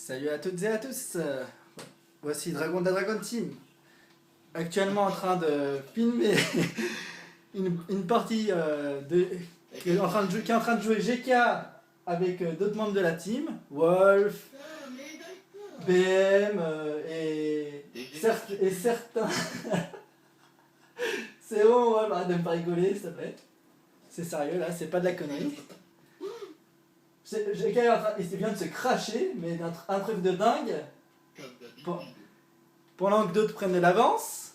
Salut à toutes et à tous, voici Dragon de la Dragon Team, actuellement en train de filmer une partie qui est en train de jouer GK avec d'autres membres de la team, Wolf, BM et certains... C'est bon Wolf, arrête de me faire rigoler s'il te plaît, c'est sérieux là, c'est pas de la connerie. GK il vient de se cracher, mais un truc de dingue. Pendant que d'autres prennent de l'avance.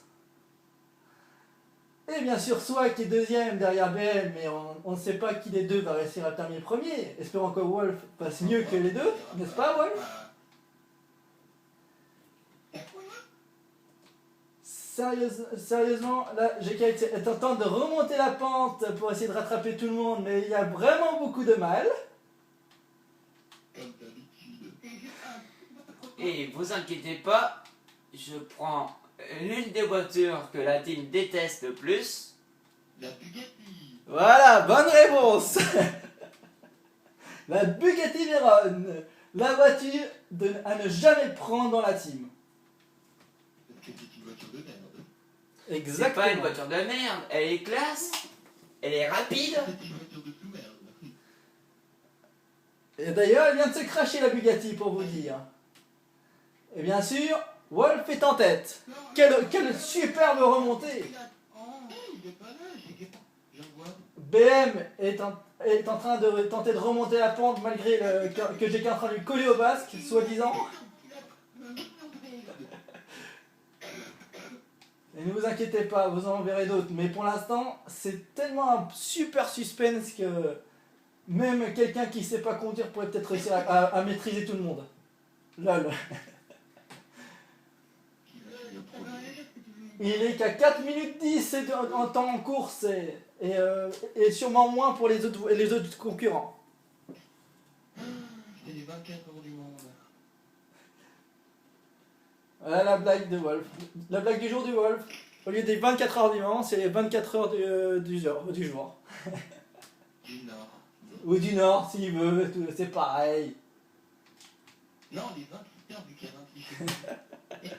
Et bien sûr, Swag qui est deuxième derrière BM, mais on ne sait pas qui des deux va réussir à terminer premier. Espérons que Wolf passe mieux que les deux, n'est-ce pas Wolf? Sérieusement, là, GK est en train de remonter la pente pour essayer de rattraper tout le monde, mais il a vraiment beaucoup de mal. Et vous inquiétez pas, je prends l'une des voitures que la team déteste le plus. La Bugatti. Voilà, bonne réponse. La Bugatti Veyron, la voiture à ne jamais prendre dans la team. Parce que c'est une voiture de merde. C'est Exactement. pas une voiture de merde, elle est classe, elle est rapide. C'est une voiture de sous-merde. Et d'ailleurs, elle vient de se cracher la Bugatti pour vous dire. Et bien sûr, Wolf est en tête. Quelle superbe remontée. Il est pas là, j'en vois. BM est en train de tenter de remonter la pente malgré que GK est en train de lui coller au basque, soi-disant. Et ne vous inquiétez pas, vous en verrez d'autres. Mais pour l'instant, c'est tellement un super suspense que même quelqu'un qui ne sait pas conduire pourrait peut-être réussir à maîtriser tout le monde. Lol. Il est qu'à 4 minutes 10 en temps en course et sûrement moins pour les autres concurrents. C'est les 24 heures du monde. Voilà la blague de Wolf. La blague du jour du Wolf. Au lieu des 24 heures du Mans, c'est les 24 heures du jour. Du Nord. Ou du Nord s'il veut, c'est pareil. Non, les 28 heures vu qu'il y a 28.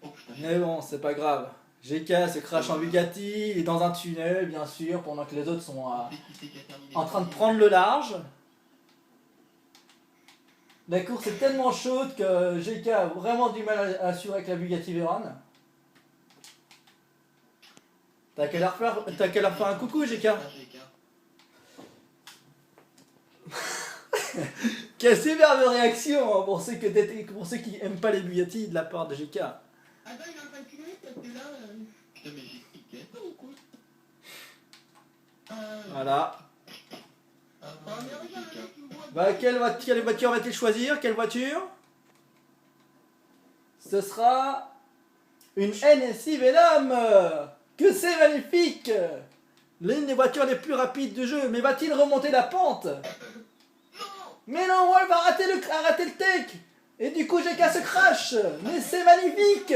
Oh putain. Mais bon, c'est pas grave. GK se crache en Bugatti, il est dans un tunnel bien sûr, pendant que les autres sont en train de prendre le large. La course est tellement chaude que GK a vraiment du mal à assurer avec la Bugatti Veyron. T'as qu'à leur faire un coucou GK. Quelle superbe réaction hein, pour ceux qui aiment pas les Bugatti de la part de GK. Attends, il est en train de filmer parce que là. Putain, mais j'expliquais pas ou quoi? Voilà. Ah, mais regarde, tu vois. Bah, quelle voiture va-t-il choisir? Quelle voiture? Ce sera une NSI Venom. Que c'est magnifique! L'une des voitures les plus rapides du jeu. Mais va-t-il remonter la pente? Mais non, Wolf va arrêter le take. Et du coup, GK se crash. Mais c'est magnifique!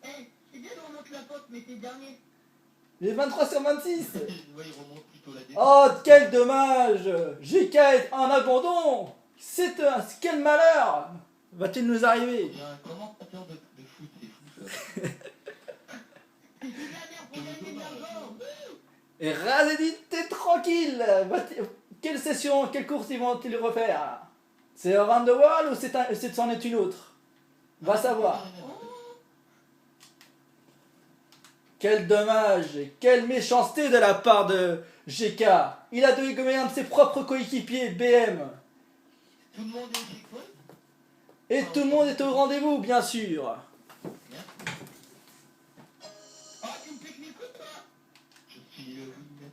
C'est bien de remonter la porte, mais t'es dernier. Les 23 sur 26. ouais, il remonte plutôt la défense. Oh, quel dommage! GK est en abandon! Quel malheur! Va-t-il nous arriver? Il y a un commentateur de foot, c'est fou ça. C'est la merde pour gagner de l'argent. Et Razedit, t'es tranquille! Quelle course ils vont-ils refaire? C'est Around the World ou c'en est une autre? Va savoir. Quel dommage et quelle méchanceté de la part de GK. Il a donné comme un de ses propres coéquipiers, BM. Tout le monde est chez quoi? Et tout le monde est au rendez-vous, bien sûr. Ah, tu me fais que mes coups, toi. Je suis le winner.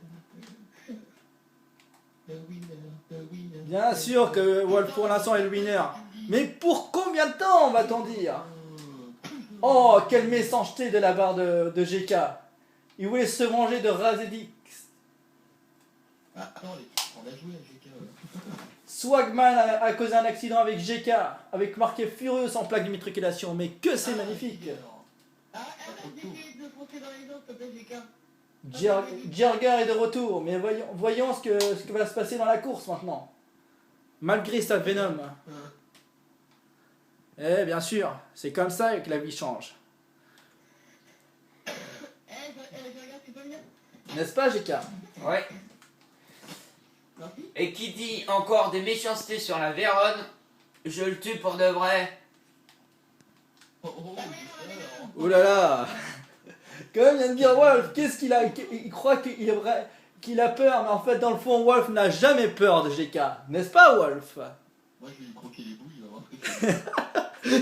Le winner, le winner. Bien sûr que Wolf pour l'instant est le winner. Mais pour combien de temps va-t-on dire? Oh, quelle méchanceté de la part de GK. Il voulait se venger de Razedix. Ah, attends, on a joué à GK. Swagman a causé un accident avec GK, avec marqué Furieux en plaque d'immatriculation. Mais que c'est magnifique. Ah, arrête d'essayer de me foncer dans les autres, s'il te plaît, GK. Jerger est de retour, mais voyons ce que va se passer dans la course maintenant. malgré sa Venom. Eh bien sûr, c'est comme ça que la vie change. Je regarde, tu peux venir? N'est-ce pas, GK? Ouais. Merci. Et qui dit encore des méchancetés sur la Véronne, je le tue pour de vrai. Oh, oh, Ouh là là. Comme vient de dire Wolf, qu'est-ce qu'il a? Il croit qu'il est vrai, qu'il a peur, mais en fait, dans le fond, Wolf n'a jamais peur de GK. N'est-ce pas, Wolf? moi je vais lui croquer les bouilles, il va voir ce que c'est.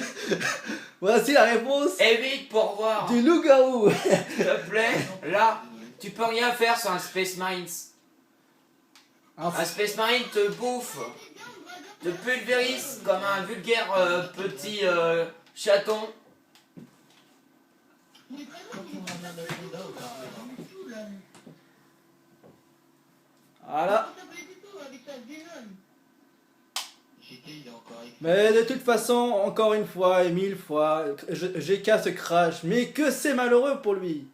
Voici la réponse Évite pour voir. du loup-garou. S'il te plaît, là, tu peux rien faire sur un Space Marines. Un Space Marine te bouffe, te pulvérise comme un vulgaire petit chaton. Quand on ramène la soda au carré, Voilà. GK il est encore avec Mais de toute façon, encore une fois et mille fois, GK se crache. Mais que c'est malheureux pour lui.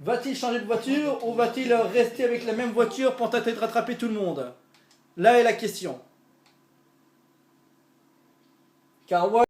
Va-t-il changer de voiture ou va-t-il rester avec la même voiture pour tenter de rattraper tout le monde? Là est la question. Car Wolf